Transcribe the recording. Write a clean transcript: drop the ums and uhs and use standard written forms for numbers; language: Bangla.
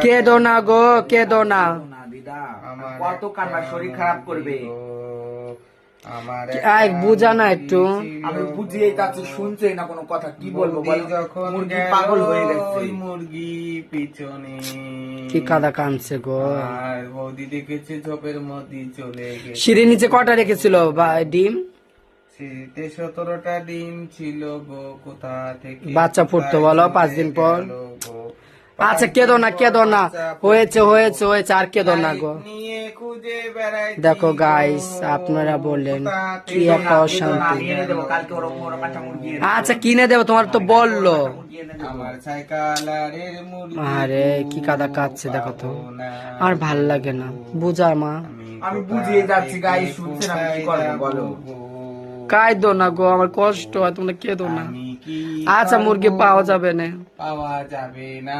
কেঁদো না গো, কেঁদো না। দিদা কত কান্না, শরীর খারাপ করবে। আমার বুঝা না একটু। আমি বুঝিয়ে যাচ্ছি, শুনছে না কোনো কথা, কি বলবো বলো? যখন মুরগি পাগল হয়ে গেছে। ওই মুরগি পিছনে কি কাদা কানছে গো। আর বৌদি দেখেছে ঝোপের মধ্যে চলে গেছে। সিঁড়ির নিচে কটা রেখেছিল ডিম? শীতে 17টা ডিম ছিল গো, কোথা থেকে বাচ্চা ফুটতো বলো 5 দিন পর। গেল গো। আচ্ছা কেঁদো না, কেঁদো না, হয়েছে হয়েছে হয়েছে, আর কেঁদো না গো। নিয়ে খুঁজে বেড়াই দেখো গাইস, আপনারা বললেন কি একটা অশান্তি। আমি এনে দেবো কালকে, ওর কাঁচা মুরগি এনে দেবো। আচ্ছা কিনে দেবো, তোমার তো বললো। মুরগি এনে দেবো। আমার সাইকেলের মুরগি আরে কি কাদা কাচ্ছে দেখো তো, আর ভাল লাগে না। বুঝা মা, আমি বুঝিয়ে যাচ্ছি গাই, শুনছে না, আমি কি করবো বলো? কাঁদো না গো, আমার কষ্ট হয়, তোমরা কেঁদো না। আমি কি আচ্ছা মুরগি পাওয়া যাবে না। পাওয়া যাবে না।